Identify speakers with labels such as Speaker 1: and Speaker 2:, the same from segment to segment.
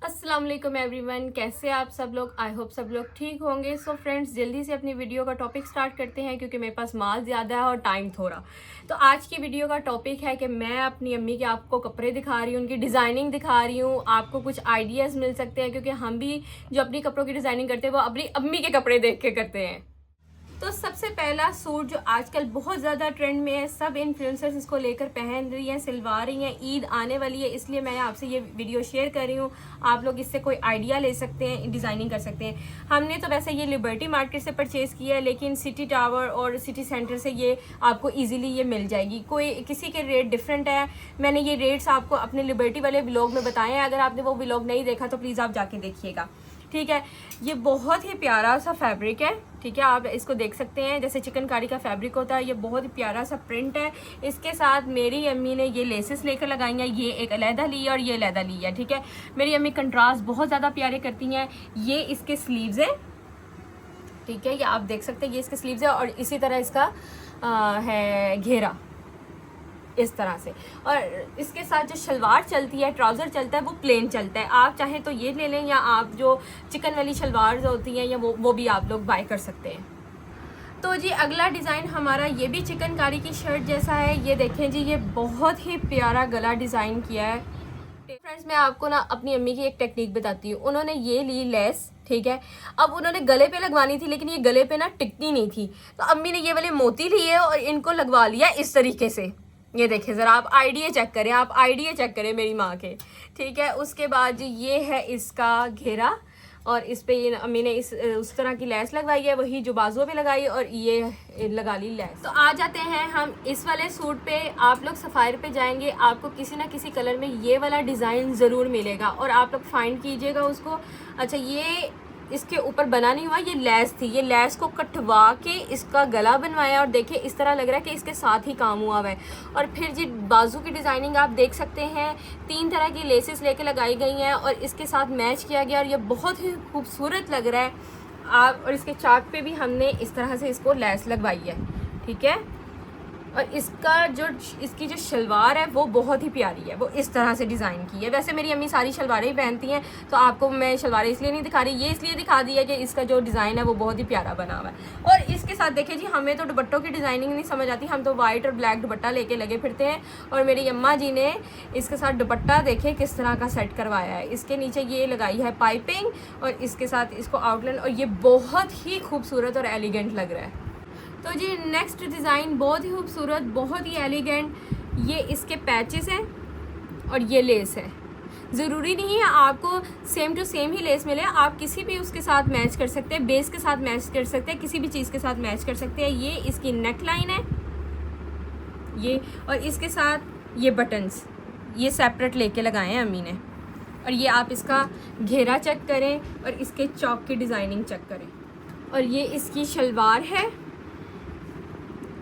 Speaker 1: अस्सलाम वालेकुम एवरीवन, कैसे आप सब लोग। आई होप सब लोग ठीक होंगे। सो फ्रेंड्स, जल्दी से अपनी वीडियो का टॉपिक स्टार्ट करते हैं क्योंकि मेरे पास माल ज़्यादा है और टाइम थोड़ा। तो आज की वीडियो का टॉपिक है कि मैं अपनी अम्मी के आपको कपड़े दिखा रही हूँ, उनकी डिज़ाइनिंग दिखा रही हूँ। आपको कुछ आइडियाज़ मिल सकते हैं क्योंकि हम भी जो अपनी कपड़ों की डिज़ाइनिंग करते हैं वो अपनी अम्मी के कपड़े देख के करते हैं। तो सबसे पहला सूट जो आजकल बहुत ज़्यादा ट्रेंड में है, सब इन्फ्लुएंसर्स इसको लेकर पहन रही हैं, सिलवा रही हैं। ईद आने वाली है इसलिए मैं आपसे ये वीडियो शेयर कर रही हूँ। आप लोग इससे कोई आइडिया ले सकते हैं, डिज़ाइनिंग कर सकते हैं। हमने तो वैसे ये लिबर्टी मार्केट से परचेज़ किया है, लेकिन सिटी टावर और सिटी सेंटर से ये आपको ईजिली ये मिल जाएगी। कोई किसी के रेट डिफरेंट है। मैंने ये रेट्स आपको अपने लिबर्टी वाले व्लॉग में बताए हैं। अगर आपने वो व्लॉग नहीं देखा तो प्लीज़ आप जाके देखिएगा, ठीक है। ये बहुत ही प्यारा सा फैब्रिक है, ठीक है। आप इसको देख सकते हैं जैसे चिकनकारी का फैब्रिक होता है। ये बहुत ही प्यारा सा प्रिंट है। इसके साथ मेरी अम्मी ने ये लेसेस लेकर लगाई हैं। ये एक अलहदा ली है और ये अलहदा ली है, ठीक है। मेरी अम्मी कंट्रास्ट बहुत ज़्यादा प्यारे करती हैं। ये इसके स्लीव्स है, ठीक है। ये आप देख सकते हैं, ये इसके स्लीव्स है और इसी तरह इसका है घेरा इस तरह से। और इसके साथ जो शलवार चलती है, ट्राउज़र चलता है, वो प्लेन चलता है। आप चाहे तो ये ले लें या आप जो चिकन वाली शलवार होती हैं या वो भी आप लोग बाय कर सकते हैं। तो जी अगला डिज़ाइन हमारा ये भी चिकनकारी की शर्ट जैसा है। ये देखें जी, ये बहुत ही प्यारा गला डिज़ाइन किया है। फ्रेंड्स, मैं आपको ना अपनी अम्मी की एक टेक्निक बताती हूँ। उन्होंने ये ली लेस, ठीक है। अब उन्होंने गले पे लगवानी थी लेकिन ये गले पे ना टिकती नहीं थी, तो अम्मी ने ये वाले मोती लिए और इनको लगवा लिया इस तरीके से। ये देखें ज़रा, आप आइडिया चेक करें, आप आइडिया चेक करें मेरी माँ के, ठीक है। उसके बाद ये है इसका घेरा और इस पे ये अम्मी ने उस तरह की लैस लगवाई है, वही जो बाजुओं पे लगाई और ये लगा ली लैस। तो आ जाते हैं हम इस वाले सूट पे। आप लोग सफ़ायर पे जाएंगे, आपको किसी ना किसी कलर में ये वाला डिज़ाइन ज़रूर मिलेगा और आप लोग फाइंड कीजिएगा उसको। अच्छा, ये इसके ऊपर बना नहीं हुआ, ये लैस थी। ये लैस को कटवा के इसका गला बनवाया और देखिए इस तरह लग रहा है कि इसके साथ ही काम हुआ हुआ है। और फिर जी बाजू की डिज़ाइनिंग आप देख सकते हैं, 3 तरह की लेसेस लेके लगाई गई हैं और इसके साथ मैच किया गया और ये बहुत ही खूबसूरत लग रहा है। आप और इसके चाक पे भी हमने इस तरह से इसको लैस लगवाई है, ठीक है। और इसकी जो शलवार है वो बहुत ही प्यारी है, वो इस तरह से डिज़ाइन की है। वैसे मेरी अम्मी सारी शलवारें ही पहनती हैं, तो आपको मैं शलवारें इसलिए नहीं दिखा रही, ये इसलिए दिखा दी है कि इसका जो डिज़ाइन है वो बहुत ही प्यारा बना हुआ है। और इसके साथ देखिए जी, हमें तो दुपट्टों की डिज़ाइनिंग नहीं समझ आती, हम तो वाइट और ब्लैक दुपट्टा लेके लगे फिरते हैं। और मेरी अम्मा जी ने इसके साथ दुपट्टा देखे किस तरह का सेट करवाया है। इसके नीचे ये लगाई है पाइपिंग और इसके साथ इसको आउटलाइन, और ये बहुत ही खूबसूरत और एलिगेंट लग रहा है। तो जी नेक्स्ट डिज़ाइन बहुत ही खूबसूरत, बहुत ही एलिगेंट। ये इसके पैचेस हैं और ये लेस है। ज़रूरी नहीं है आपको सेम टू सेम ही लेस मिले, आप किसी भी उसके साथ मैच कर सकते हैं, बेस के साथ मैच कर सकते हैं, किसी भी चीज़ के साथ मैच कर सकते हैं। ये इसकी नेक लाइन है ये, और इसके साथ ये बटन्स ये सेपरेट लेके लगाए हैं अम्मी ने। और ये आप इसका घेरा चेक करें और इसके चौक की डिज़ाइनिंग चेक करें। और ये इसकी शलवार है,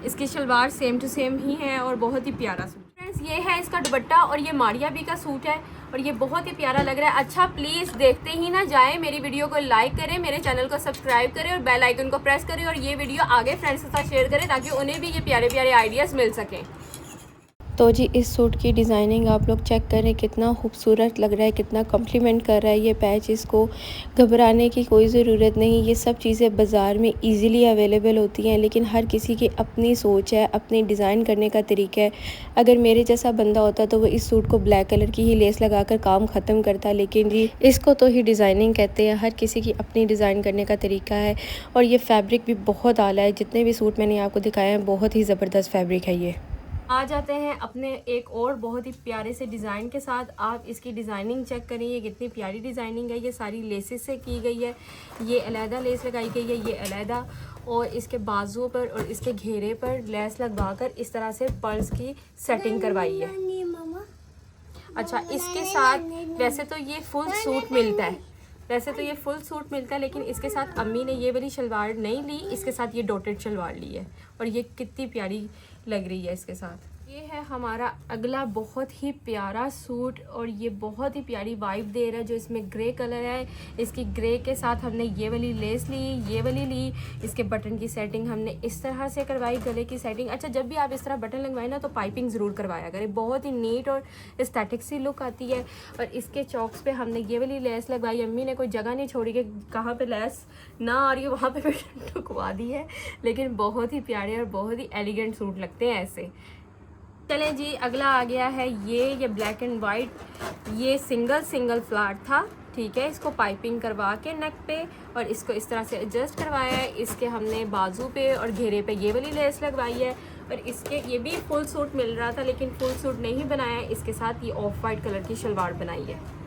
Speaker 1: इसकी शलवार सेम टू सेम ही है और बहुत ही प्यारा सूट। फ्रेंड्स, ये है इसका दुपट्टा और ये मारिया बी का सूट है और ये बहुत ही प्यारा लग रहा है। अच्छा, प्लीज़ देखते ही ना जाएं, मेरी वीडियो को लाइक करें, मेरे चैनल को सब्सक्राइब करें और बेल आइकन को प्रेस करें और ये वीडियो आगे फ्रेंड्स के साथ शेयर करें ताकि उन्हें भी ये प्यारे प्यारे आइडियाज़ मिल सकें।
Speaker 2: तो जी इस सूट की डिज़ाइनिंग आप लोग चेक करें, कितना खूबसूरत लग रहा है, कितना कॉम्प्लीमेंट कर रहा है ये पैच। इसको घबराने की कोई ज़रूरत नहीं, ये सब चीज़ें बाज़ार में इजीली अवेलेबल होती हैं, लेकिन हर किसी की अपनी सोच है, अपनी डिज़ाइन करने का तरीका है। अगर मेरे जैसा बंदा होता तो वो इस सूट को ब्लैक कलर की ही लेस लगाकर काम ख़त्म करता, लेकिन जी इसको तो ही डिज़ाइनिंग कहते हैं। हर किसी की अपनी डिज़ाइन करने का तरीका है और ये फैब्रिक भी बहुत आला है। जितने भी सूट मैंने आपको दिखाए हैं बहुत ही ज़बरदस्त फैब्रिक है ये।
Speaker 1: आ जाते हैं अपने एक और बहुत ही प्यारे से डिज़ाइन के साथ। आप इसकी डिज़ाइनिंग चेक करें, ये कितनी प्यारी डिज़ाइनिंग है। ये सारी लेसेस से की गई है, ये अलहदा लेस लगाई गई है, ये अलहदा, और इसके बाजुओं पर और इसके घेरे पर लेस लगवाकर इस तरह से पर्ल्स की सेटिंग करवाई है। अच्छा, इसके साथ वैसे तो ये फुल सूट मिलता है, लेकिन इसके साथ अम्मी ने ये वाली शलवार नहीं ली, इसके साथ ये डॉटेड शलवार ली है और ये कितनी प्यारी लग रही है इसके साथ। ये है हमारा अगला बहुत ही प्यारा सूट और ये बहुत ही प्यारी वाइब दे रहा है। जो इसमें ग्रे कलर है, इसकी ग्रे के साथ हमने ये वाली लेस ली, ये वाली ली। इसके बटन की सेटिंग हमने इस तरह से करवाई, गले की सेटिंग। अच्छा, जब भी आप इस तरह बटन लगवाएं ना तो पाइपिंग ज़रूर करवाया करें, बहुत ही नीट और एस्थेटिक सी लुक आती है। और इसके चौक्स पे हमने ये वाली लेस लगवाई। अम्मी ने कोई जगह नहीं छोड़ी कि कहाँ पर लेस ना आ रही है वहाँ पर ठुकवा दी है, लेकिन बहुत ही प्यारे और बहुत ही एलिगेंट सूट लगते हैं ऐसे। चलें जी, अगला आ गया है ये ब्लैक एंड वाइट। ये सिंगल फ्लावर था, ठीक है। इसको पाइपिंग करवा के नेक पे और इसको इस तरह से एडजस्ट करवाया है। इसके हमने बाजू पे और घेरे पे ये वाली लेस लगवाई है। और इसके ये भी फुल सूट मिल रहा था लेकिन फुल सूट नहीं बनाया है, इसके साथ ये ऑफ वाइट कलर की शलवार बनाई है।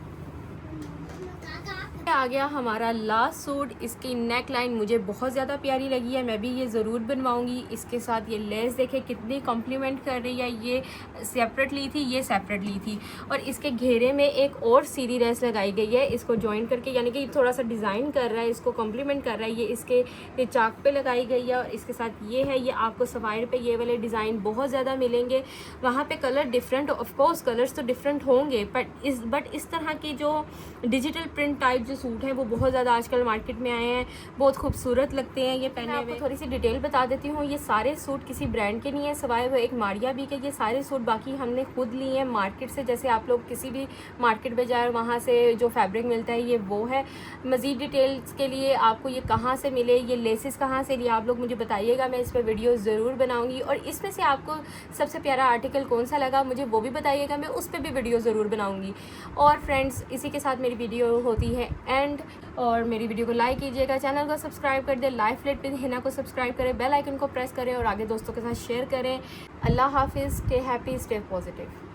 Speaker 1: आ गया हमारा लास्ट सूट। इसकी नेक लाइन मुझे बहुत ज़्यादा प्यारी लगी है, मैं भी ये ज़रूर बनवाऊंगी। इसके साथ ये लेस देखे कितनी कॉम्प्लीमेंट कर रही है। ये सेपरेट ली थी, ये सेपरेट ली थी। और इसके घेरे में एक और सीधी लेस लगाई गई है, इसको जॉइन करके, यानी कि थोड़ा सा डिज़ाइन कर रहा है, इसको कॉम्प्लीमेंट कर रहा है। ये इसके ये चाक पे लगाई गई है। और इसके साथ ये है, ये आपको सवाइड पे ये वाले डिज़ाइन बहुत ज़्यादा मिलेंगे। वहाँ पे कलर डिफरेंट, ऑफकोर्स कलर्स तो डिफरेंट होंगे, बट इस तरह की जो डिजिटल प्रिंट टाइप जो सूट हैं वो बहुत ज़्यादा आजकल मार्केट में आए हैं, बहुत खूबसूरत लगते हैं ये पहने हुए। थोड़ी सी डिटेल बता देती हूँ, ये सारे सूट किसी ब्रांड के नहीं है सिवाय वो एक मारिया भी के। ये सारे सूट बाकी हमने खुद लिए हैं मार्केट से, जैसे आप लोग किसी भी मार्केट में जाए वहाँ से जो फैब्रिक मिलता है ये वो है। मज़ीद डिटेल्स के लिए आपको ये कहाँ से मिले, ये लेसेस कहाँ से लिए, आप लोग मुझे बताइएगा, मैं इस पर वीडियो ज़रूर बनाऊँगी। और इसमें से आपको सबसे प्यारा आर्टिकल कौन सा लगा मुझे वो भी बताइएगा, मैं उस पर भी वीडियो ज़रूर बनाऊँगी। और फ्रेंड्स, इसी के साथ मेरी वीडियो होती है एंड। और मेरी वीडियो को लाइक कीजिएगा, चैनल को सब्सक्राइब कर दें, लाइफ लेट पे हिना को सब्सक्राइब करें, बेल आइकन को प्रेस करें और आगे दोस्तों के साथ शेयर करें। अल्लाह हाफिज़, स्टे हैप्पी, स्टे पॉजिटिव।